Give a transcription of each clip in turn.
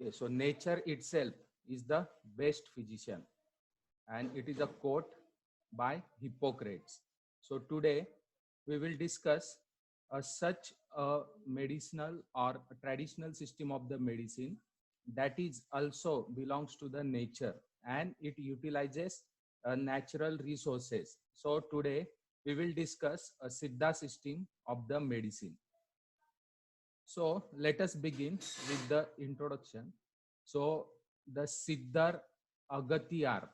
Okay, so nature itself is the best physician, and it is a quote by Hippocrates. So today we will discuss such a medicinal or a traditional system of the medicine that is also belongs to the nature, and it utilizes natural resources. So today we will discuss a Siddha system of the medicine. So let us begin with the introduction. So the Siddhar Agatiyar,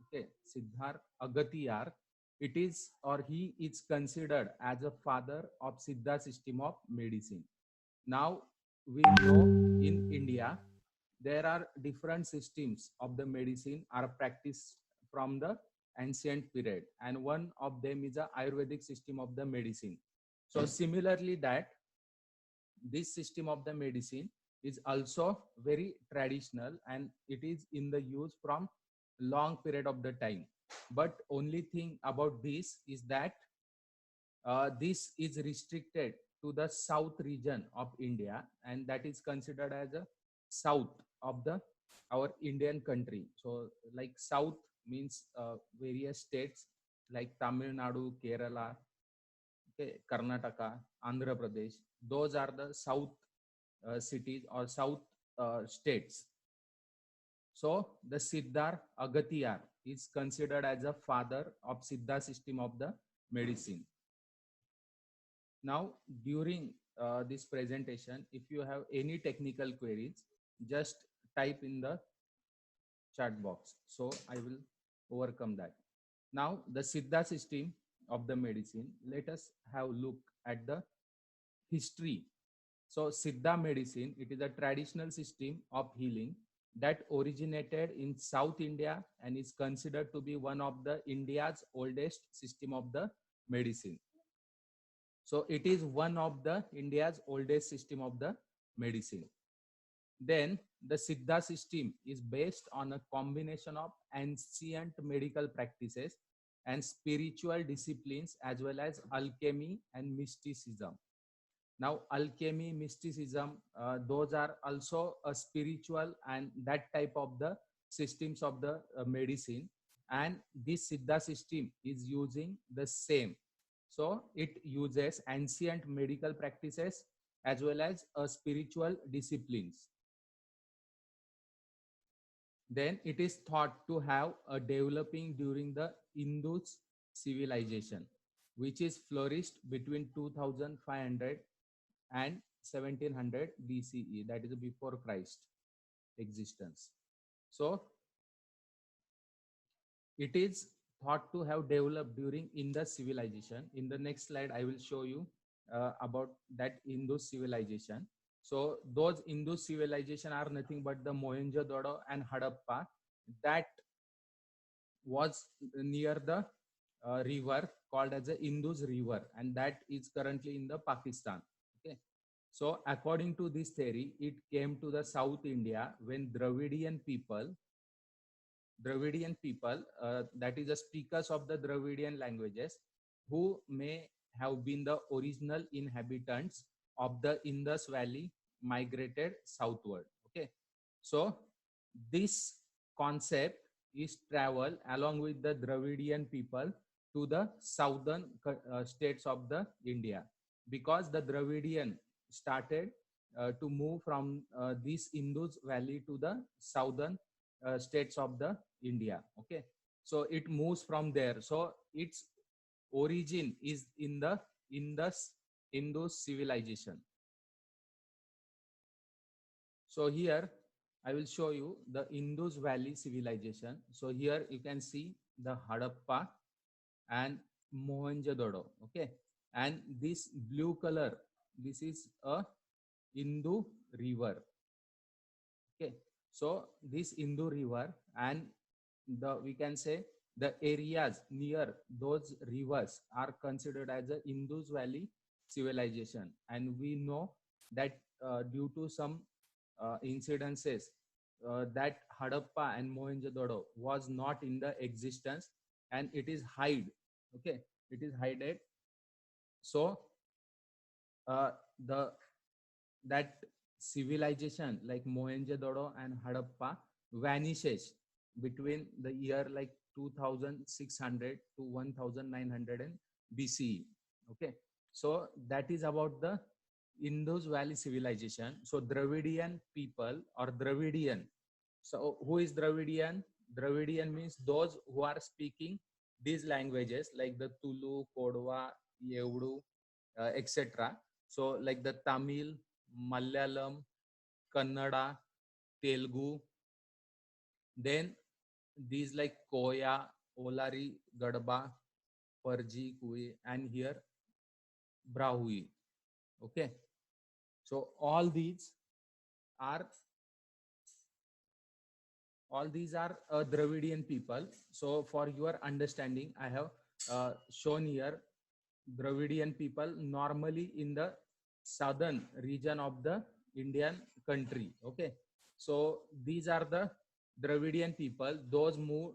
okay, Siddhar Agatiyar, it is or he is considered as a father of Siddha system of medicine. Now we know in India there are different systems of the medicine are practiced from the ancient period, and one of them is a Ayurvedic system of the medicine. So similarly that this system of the medicine is also very traditional, and it is in the use from long period of the time. But only thing about this is that this is restricted to the south region of India, and that is considered as a south of the our Indian country. So like south means various states like Tamil Nadu, Kerala, okay, Karnataka, Andhra Pradesh. Those are the south cities or south states. So the Siddhar Agatiyar is considered as a father of Siddha system of the medicine. Now, during this presentation, if you have any technical queries, just type in the chat box. So I will overcome that. Now, the Siddha system of the medicine, let us have a look at the history. So Siddha medicine, it is a traditional system of healing that originated in South India and is considered to be one of the India's oldest system of the medicine. So it is one of the India's oldest system of the medicine. Then the Siddha system is based on a combination of ancient medical practices and spiritual disciplines as well as alchemy and mysticism. Now alchemy, mysticism, those are also a spiritual and that type of the systems of the medicine, and this Siddha system is using the same. So it uses ancient medical practices as well as spiritual disciplines. Then it is thought to have a developing during the Indus civilization, which is flourished between 2500 and 1700 BCE, that is before Christ existence. So it is thought to have developed during Indus civilization. In the next slide, I will show you about that Indus civilization. So those Indus civilization are nothing but the Mohenjo-daro and Harappa that was near the river called as the Indus River, and that is currently in the Pakistan. Okay. So according to this theory, it came to the South India when Dravidian people, that is the speakers of the Dravidian languages, who may have been the original inhabitants of the Indus Valley, migrated southward. Okay, so this concept is travel along with the Dravidian people to the southern states of the India, because the Dravidian started to move from this Indus Valley to the southern states of the India. Okay, so it moves from there. So its origin is in the Indus civilization. So here I will show you the Indus Valley civilization. So here you can see the Harappa and Mohenjo-daro. Okay, and this blue color, this is a Indu river. Okay, so this Indu river and the we can say the areas near those rivers are considered as the Indus Valley civilization, and we know that due to some incidences that Harappa and Mohenjo-daro was not in the existence, and it is hide. Okay, it is hided. So uh, the that civilization like Mohenjo-daro and Harappa vanishes between the year like 2600 to 1900 BCE. Okay, so that is about the Indus Valley civilization. So Dravidian people or Dravidian. So who is Dravidian? Dravidian means those who are speaking these languages like the Tulu, Kodwa, Yeudu, etc. So like the Tamil, Malayalam, Kannada, Telugu, then these like Koya, Olari, Gadba, Parji, Kui, and here Brahui. Okay, so are all these are Dravidian people. So for your understanding, I have shown here Dravidian people normally in the southern region of the Indian country. Okay, so these are the Dravidian people. Those move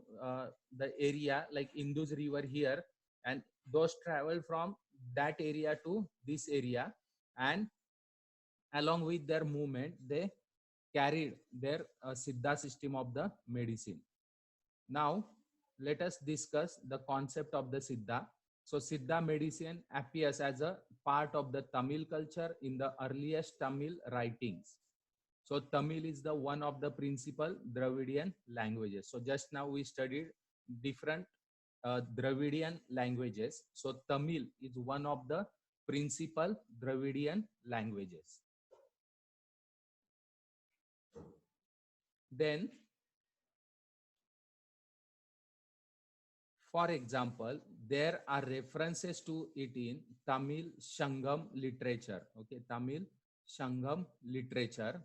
the area like Indus River here, and those travel from that area to this area, and along with their movement, they carried their Siddha system of the medicine. Now, let us discuss the concept of the Siddha. So, Siddha medicine appears as a part of the Tamil culture in the earliest Tamil writings. So, Tamil is the one of the principal Dravidian languages. So, just now we studied different Dravidian languages. So, Tamil is one of the principal Dravidian languages. Then, for example, there are references to it in Tamil Shangam literature. Okay, Tamil Shangam literature,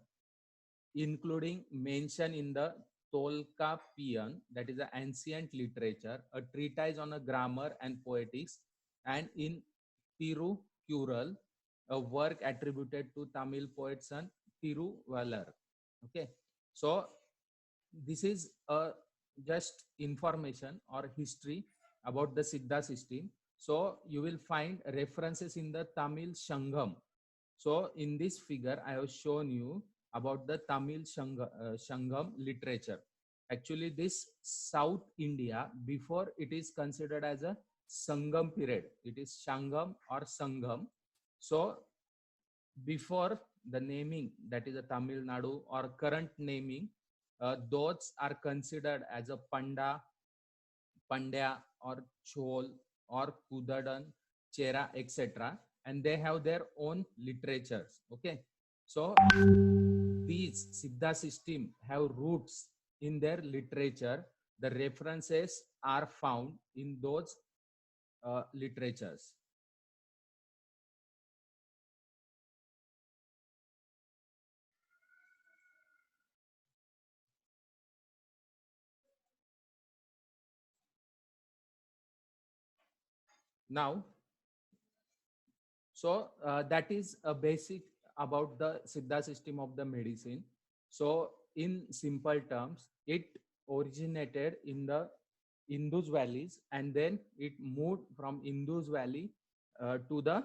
including mention in the Tolkapian, that is an ancient literature, a treatise on a grammar and poetics, and in Tirukural, a work attributed to Tamil poet son Tiruvallar. Okay, so this is a just information or history about the Siddha system. So you will find references in the Tamil Shangam. So in this figure, I have shown you about the Tamil Shangam literature. Actually, this South India, before it is considered as a Sangam period, it is Shangam or Sangam. So before the naming, that is a Tamil Nadu or current naming, those are considered as a Pandya or Chol or Kudadan, Chera, etc. And they have their own literatures. Okay, so these Siddha system have roots in their literature. The references are found in those literatures. Now, so that is a basic about the Siddha system of the medicine. So in simple terms, it originated in the Indus valleys, and then it moved from Indus Valley to the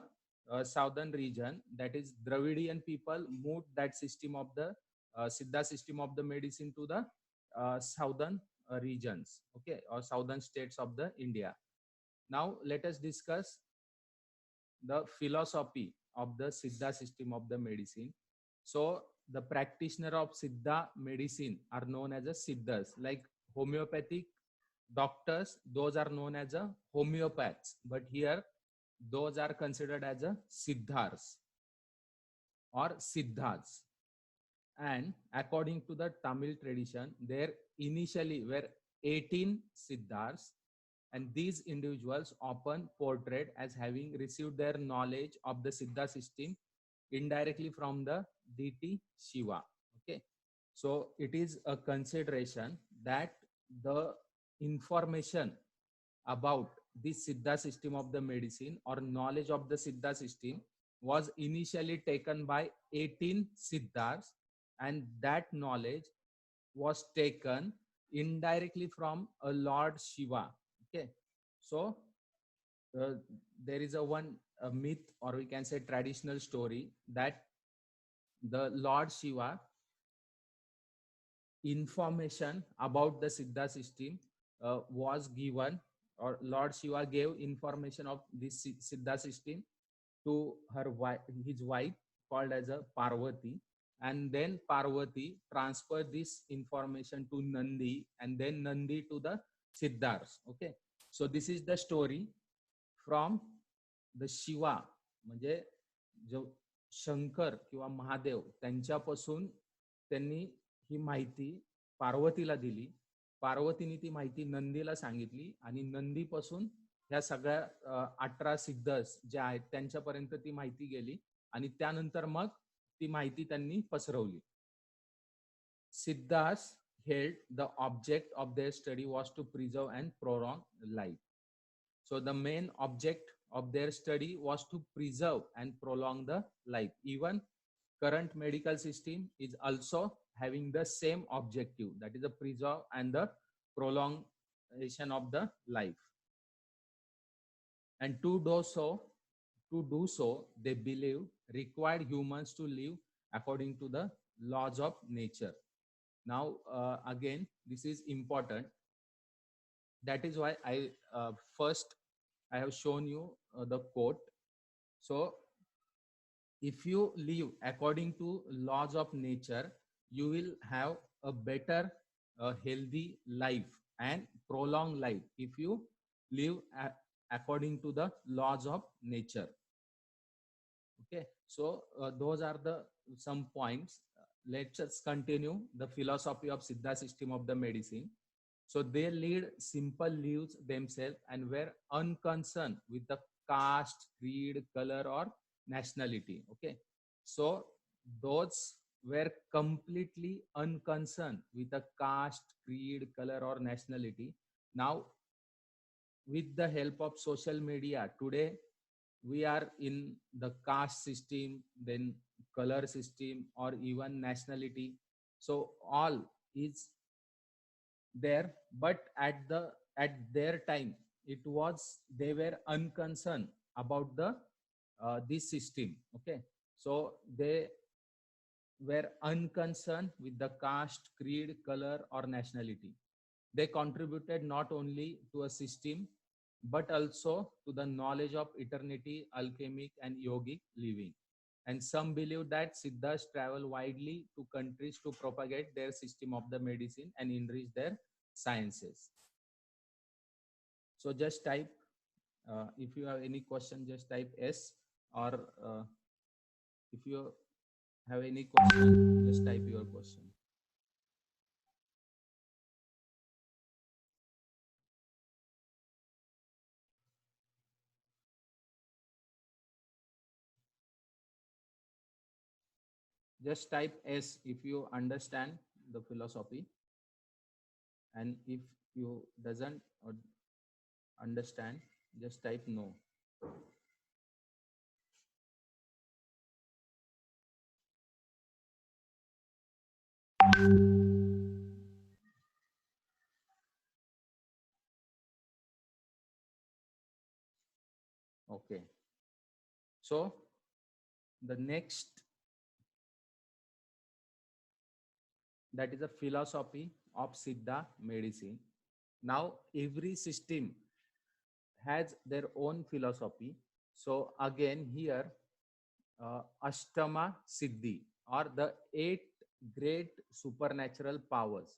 southern region. That is, Dravidian people moved that system of the Siddha system of the medicine to the southern regions, okay, or southern states of the India. Now let us discuss the philosophy of the Siddha system of the medicine. So the practitioner of Siddha medicine are known as a Siddhas, like homeopathic doctors, those are known as a homeopaths, but here those are considered as a Siddhars or Siddhas. And according to the Tamil tradition, there initially were 18 Siddhars, and these individuals often portrayed as having received their knowledge of the Siddha system indirectly from the deity Shiva. Okay, so it is a consideration that the information about this Siddha system of the medicine or knowledge of the Siddha system was initially taken by 18 Siddhars, and that knowledge was taken indirectly from a Lord Shiva. Okay, so uh, there is a myth, or we can say traditional story, that the Lord Shiva information about the Siddha system was given, or Lord Shiva gave information of this Siddha system to his wife called as a Parvati, and then Parvati transferred this information to Nandi, and then Nandi to the Siddhars. Okay, so this is the story from the Shiva, म्हणजे जो शंकर किंवा महादेव त्यांच्यापासून त्यांनी ही माहिती पार्वतीला दिली. पार्वतीने ती माहिती नंदीला सांगितली आणि नंदीपासून ह्या सगळ्या 18 सिद्धस जे आहेत त्यांच्यापर्यंत ती माहिती गेली आणि त्यानंतर मग ती माहिती त्यांनी पसरवली. Siddhas held the object of their study was to preserve and prolong life. So the main object of their study was to preserve and prolong the life. Even current medical system is also having the same objective, that is the preserve and the prolongation of the life. And to do so, they believe required humans to live according to the laws of nature. Now, again, this is important. That is why I first I have shown you the quote. So, if you live according to laws of nature, you will have a better, healthy life and prolonged life if you live according to the laws of nature. Okay, so those are the some points. Let's just continue the philosophy of Siddha system of the medicine. So they lead simple lives themselves and were unconcerned with the caste, creed, color, or nationality. Okay, so those were completely unconcerned with the caste, creed, color, or nationality. Now, with the help of social media today, we are in the caste system, then color system, or even nationality. So all is there, but at their time it was, they were unconcerned about the this system. Okay, so they were unconcerned with the caste, creed, color, or nationality. They contributed not only to a system but also to the knowledge of eternity, alchemic, and yogic living. And some believe that Siddhas travel widely to countries to propagate their system of the medicine and enrich their sciences. So just type, if you have any question, just type S, or if you have any question, just type your question. Just type S if you understand the philosophy, and if you doesn't or understand, just type no. Okay, so the next, that is a philosophy of Siddha medicine. Now every system has their own philosophy. So again here, Ashtama Siddhi, or the 8 great supernatural powers.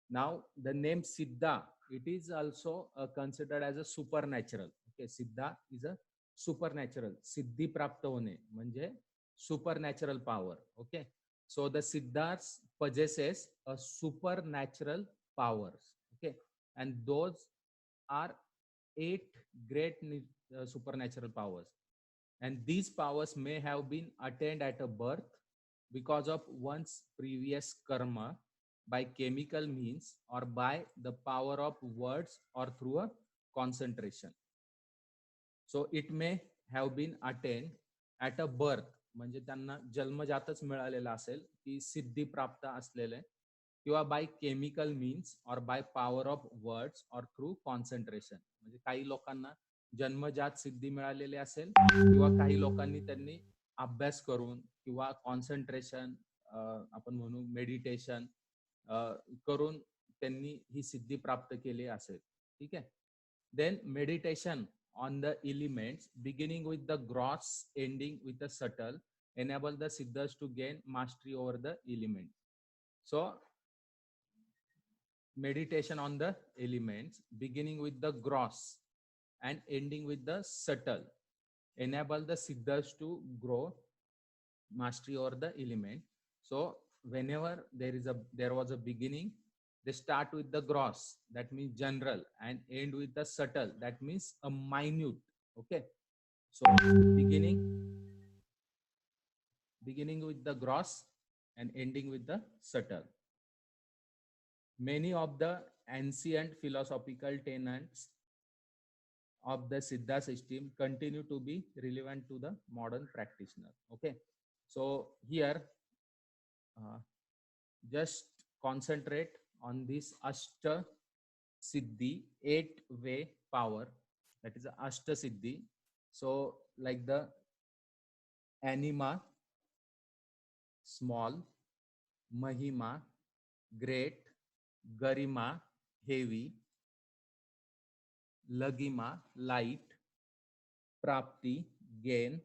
Now the name Siddha, it is also considered as a supernatural. Okay, Siddha is a supernatural. Siddhi prapta hone म्हणजे supernatural power. Okay, so the Siddhas possesses a supernatural powers. Okay, and those are 8 great supernatural powers. And these powers may have been attained at a birth because of one's previous karma, by chemical means, or by the power of words, or through a concentration. So it may have been attained at a birth, म्हणजे त्यांना जन्मजातच मिळालेला असेल की सिद्धी प्राप्त असलेले, किंवा by chemical means, और bye power of words, और थ्रू कॉन्सन्ट्रेशन. म्हणजे काही लोकांना जन्मजात सिद्धी मिळालेली असेल, किंवा काही लोकांनी त्यांनी अभ्यास करून किंवा कॉन्सन्ट्रेशन, आपण म्हणू मेडिटेशन करून त्यांनी ही सिद्धी प्राप्त केली असेल. ठीक आहे. Then meditation on the elements beginning with the gross ending with the subtle enable the siddhas to gain mastery over the element. So meditation on the elements beginning with the gross and ending with the subtle enable the siddhas to grow mastery over the element. So whenever there was a beginning, they start with the gross, that means general, and end with the subtle, that means a minute. Okay. So beginning with the gross and ending with the subtle. Many of the ancient philosophical tenets of the Siddha system continue to be relevant to the modern practitioner. Okay. So here, just concentrate on this Ashta Siddhi, 8-way power, that is Ashta Siddhi. So like the anima, small, mahima, great, garima, heavy, lagima, light, prapti, gain,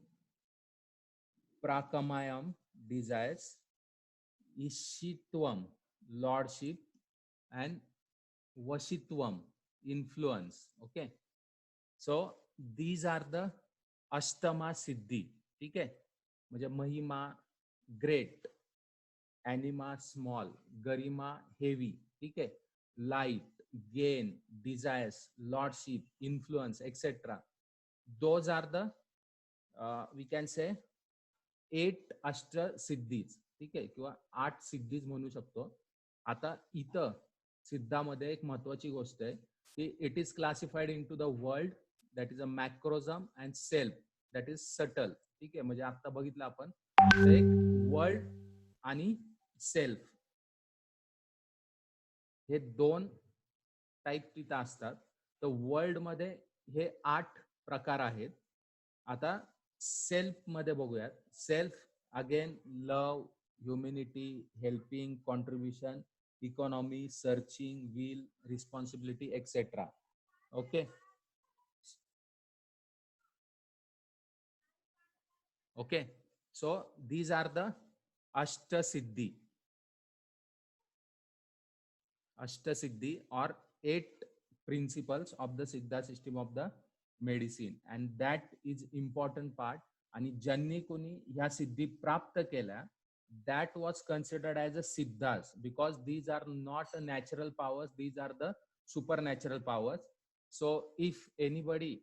prakamayam, desires, ishitvam, lordship, and vashitvam, influence. Okay. So these are the अष्टमा सिद्धी. ठीक आहे. म्हणजे महिमा great, एनिमा small, गरिमा heavy, ठीक आहे, light, gain, desires, lordship, influence etcetera. Those are the we can say 8 अष्ट सिद्धीज. ठीक आहे, किंवा 8 सिद्धीज म्हणू शकतो. आता इथं सिद्धामध्ये एक महत्वाची गोष्ट आहे की it is classified into the world, that is a macrocosm and self, that is subtle. ठीक आहे. म्हणजे आता बघितलं आपण एक वर्ल्ड आणि सेल्फ हे 2 टाईप तिथं असतात. तर वर्ल्ड मध्ये हे 8 प्रकार आहेत. आता सेल्फ मध्ये बघूयात. Self again love, humanity, helping, contribution, economy, searching, will, responsibility etcetera. Okay. Okay, so these are the Ashtasiddhi. Ashtasiddhi or 8 principles of the Siddha system of the medicine, and that is important part. आणि ज्यांनी कोणी ह्या सिद्धी प्राप्त केल्या, that was considered as a siddhas, because these are not natural powers, these are the supernatural powers. So if anybody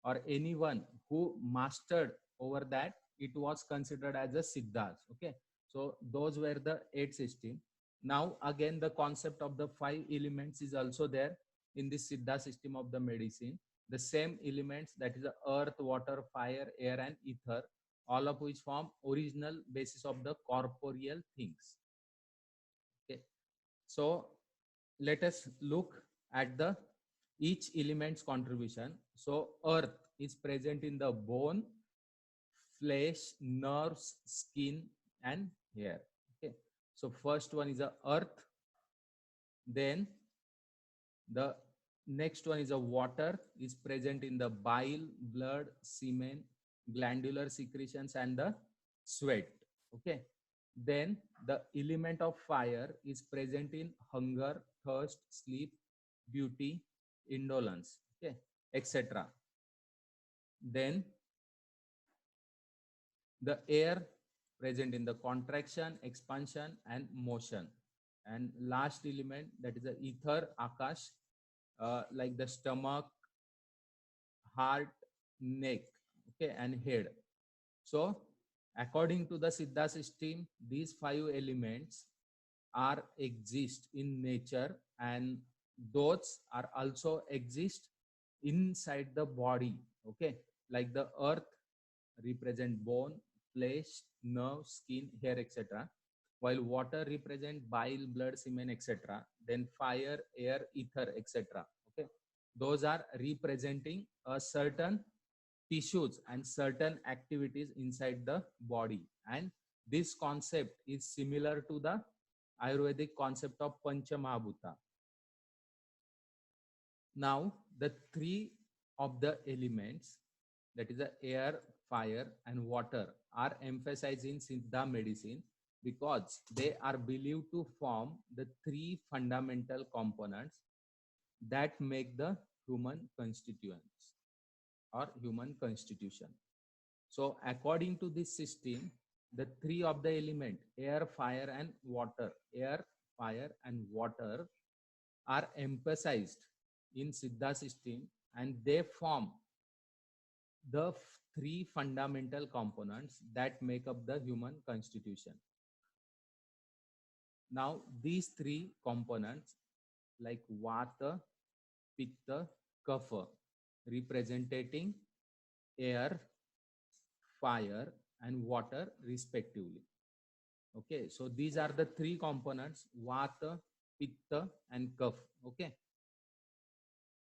or anyone who mastered over that, it was considered as a siddhas. Okay. So those were the 8 system. Now again the concept of the 5 elements is also there in this Siddha system of the medicine. The same elements, that is the earth, water, fire, air, and ether, all of which form original basis of the corporeal things. Okay. So let us look at the each element's contribution. So earth is present in the bone, flesh, nerves, skin, and hair. Okay. So first one is the earth. Then the next one is a water, is present in the bile, blood, semen, glandular secretions, and the sweat. Okay. Then the element of fire is present in hunger, thirst, sleep, beauty, indolence, okay, etc. Then the air present in the contraction, expansion, and motion. And last element, that is the ether, akash, like the stomach, heart, neck, okay, and head. So according to the Siddha system, these 5 elements are exist in nature, and those are also exist inside the body. Okay. Like the earth represent bone, flesh, nerve, skin, hair, etc. While water represent bile, blood, semen, etc. Then fire, air, ether, etc. Okay. Those are representing a certain tissues and certain activities inside the body. And this concept is similar to the Ayurvedic concept of Pancha Mahabhuta. Now, the three of the elements, that is the air, fire, and water, are emphasized in Siddha medicine because they are believed to form the three fundamental components that make the human constituents or human constitution. So, according to this system, the three of the element air, fire, and water, fire, and water are emphasized in Siddha system, and they form the three fundamental components that make up the human constitution. Now, these three components like Vata, Pitta, Kapha, representing air, fire, and water respectively. Okay, so these are the three components Vata, Pitta, and Kapha. Okay,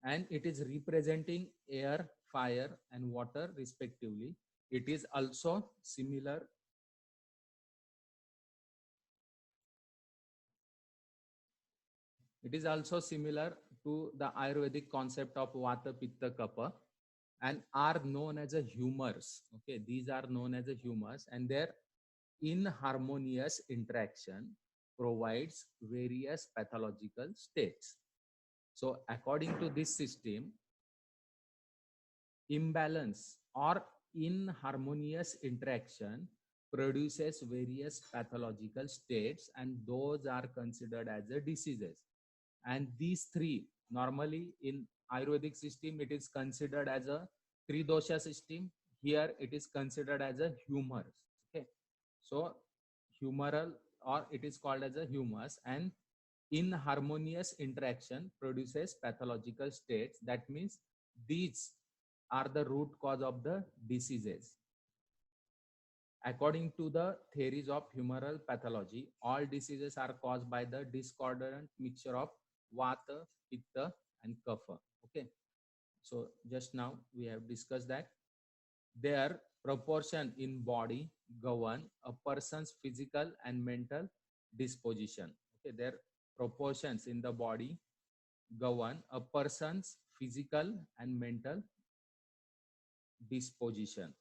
and it is representing air, fire, and water respectively. It is also similar. It is also similar to the Ayurvedic concept of Vata, Pitta, Kapha, and are known as a humors. Okay, these are known as a humors, and their inharmonious interaction provides various pathological states. So, according to this system, imbalance or inharmonious interaction produces various pathological states, and those are considered as a diseases. And these three, normally in Ayurvedic system, it is considered as a three dosha system. Here it is considered as a humors. Okay, so humoral, or it is called as a humus, and inharmonious interaction produces pathological states. That means these are the root cause of the diseases. According to the theories of humoral pathology, all diseases are caused by the discordant mixture of Vata, Pitta, and Kapha. Okay, so just now we have discussed that their proportion in body govern a person's physical and mental disposition. Okay, their proportions in the body govern a person's physical and mental disposition.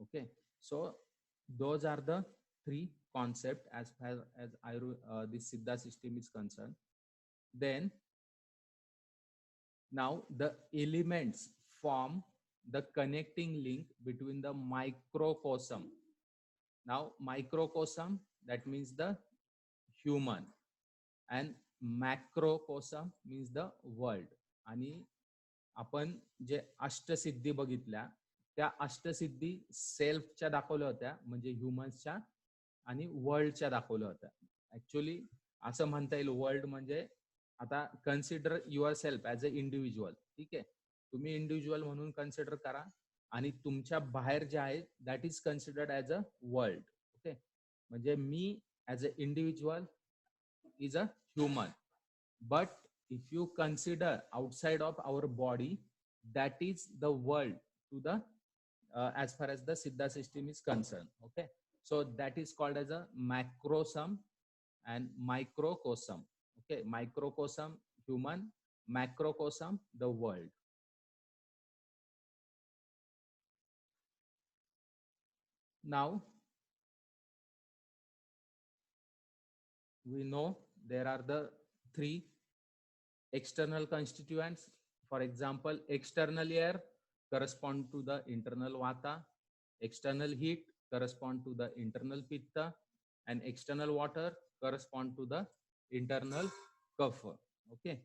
Okay, so those are the three concepts as far as this Siddha system is concerned. Then now the elements form the connecting link between the microcosm. Now microcosm, that means the human, and macrocosm means the world. आणि आपण जे अष्टसिद्धी बघितल्या त्या अष्टसिद्धी सेल्फच्या दाखवल्या होत्या, म्हणजे ह्युमन्सच्या आणि वर्ल्डच्या दाखवल्या होत्या. ऍक्च्युअली असं म्हणता येईल वर्ल्ड म्हणजे आता consider your self as a individual. ठीक आहे, तुम्ही इंडिव्हिज्युअल म्हणून कन्सिडर करा, आणि तुमच्या बाहेर जे आहे that is considered as a world. Okay, म्हणजे मी as a individual is a human, but if you consider outside of our body, that is the world to the as far as the Siddha system is concerned. Okay, so that is called as a macrocosm and microcosm. Okay, microcosm human, macrocosm the world. Now we know there are the three external constituents. For example, external air correspond to the internal vata, external heat correspond to the internal pitta, and external water correspond to the internal kapha. Okay,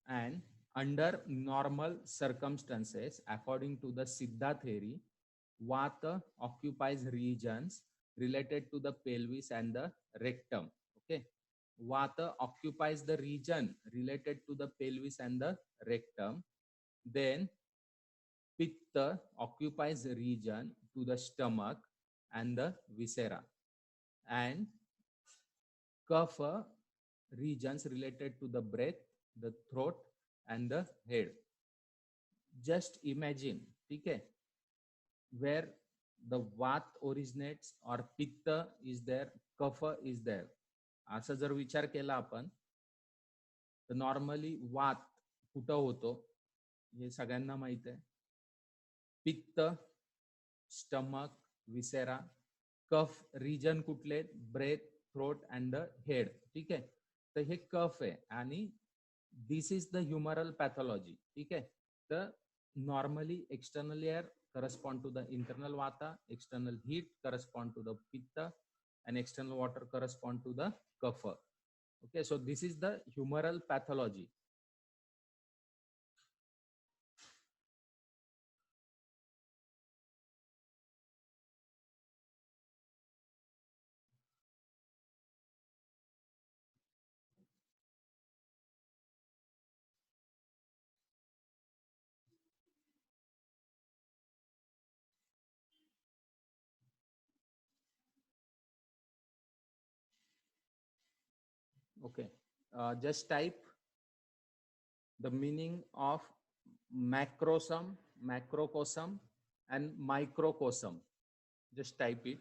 and under normal circumstances, according to the Siddha theory, vata occupies regions related to the pelvis and the rectum. Okay, vata occupies the region related to the pelvis and the rectum. Then pitta occupies the region to the stomach and the viscera, and kapha regions related to the breath, the throat, and the head. Just imagine, okay, where the vat originates or pitta is there, kapha is there. असा जर विचार केला आपण तर normally वात कुठं होतो हे सगळ्यांना माहित आहे. पित्त स्टमक विसेरा. कफ रिजन कुठले breath throat and the head. ठीक आहे. तर हे कफ आहे आणि this is the humoral pathology. ठीक आहे. तर normally external air correspond to the internal vata, external heat correspond to the pitta, and external water correspond to the kapha. Okay, so this is the humoral pathology. Okay, just type the meaning of macrosome, macrocosm, and microcosm. Just type it.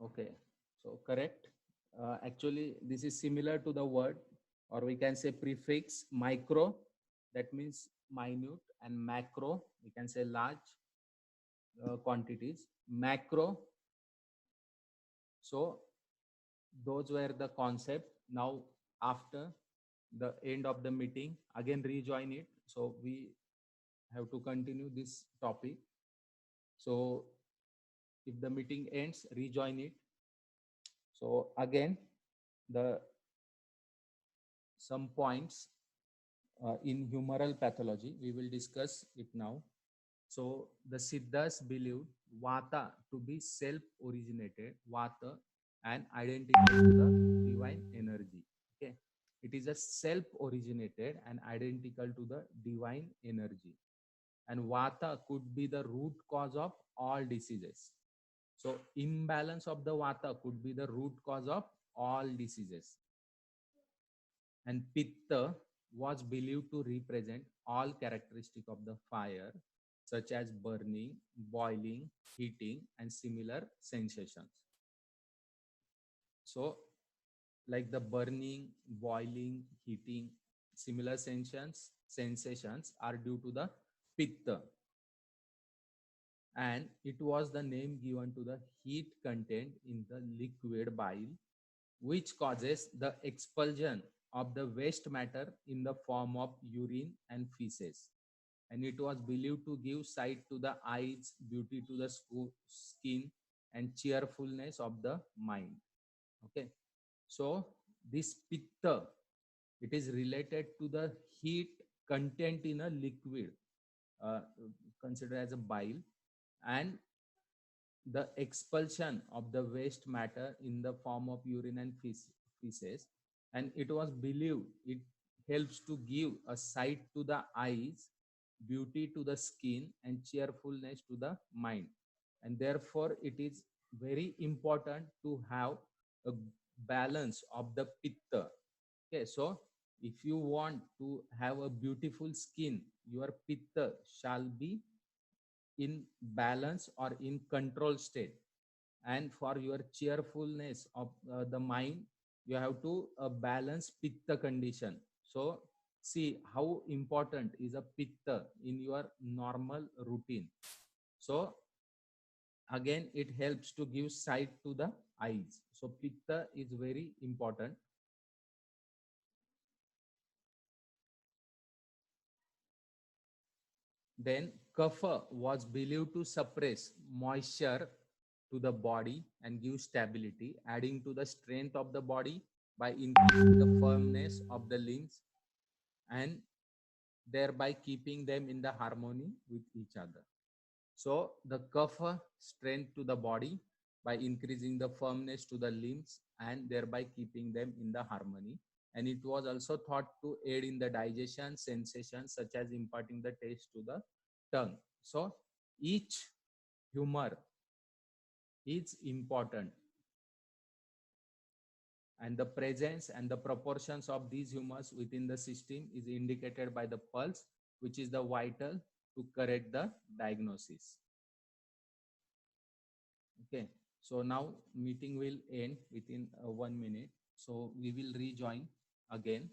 Okay, so correct. Actually, this is similar to the word, or we can say prefix micro, that means minute, and macro, we can say large quantities. Macro, so those were the concept. Now, after the end of the meeting, again rejoin it. So we have to continue this topic. So if the meeting ends, rejoin it. So again, the some points in humoral pathology, we will discuss it now. So the Siddhas believed Vata to be self-originated, Vata, and identical to the divine energy. Okay, it is a self-originated and identical to the divine energy, and Vata could be the root cause of all diseases. So imbalance of the Vata could be the root cause of all diseases. And Pitta was believed to represent all characteristics of the fire, such as burning, boiling, heating, and similar sensations. So, like the burning, boiling, heating, similar sensations are due to the Pitta. And it was the name given to the heat content in the liquid bile, which causes the expulsion of the waste matter in the form of urine and feces. And it was believed to give sight to the eyes, beauty to the skin, and cheerfulness of the mind. Okay, so this pitta, it is related to the heat content in a liquid, uh, considered as a bile, and the expulsion of the waste matter in the form of urine and feces. And it was believed it helps to give a sight to the eyes, beauty to the skin, and cheerfulness to the mind. And therefore it is very important to have a balance of the pitta. Okay, so if you want to have a beautiful skin, your pitta shall be in balance or in control state. And for your cheerfulness of the mind, you have to balance pitta condition. So see how important is a pitta in your normal routine. So again, it helps to give sight to the eyes. So pitta is very important. Then kapha was believed to suppress moisture to the body and give stability, adding to the strength of the body by increasing the firmness of the limbs. And thereby keeping them in the harmony with each other. So the kapha strength to the body by increasing the firmness to the limbs and thereby keeping them in the harmony. And it was also thought to aid in the digestion sensations such as imparting the taste to the tongue. So each humor is important, and the presence and the proportions of these humors within the system is indicated by the pulse, which is the vital to correct the diagnosis. Okay, so now meeting will end within 1 minute, so we will rejoin again.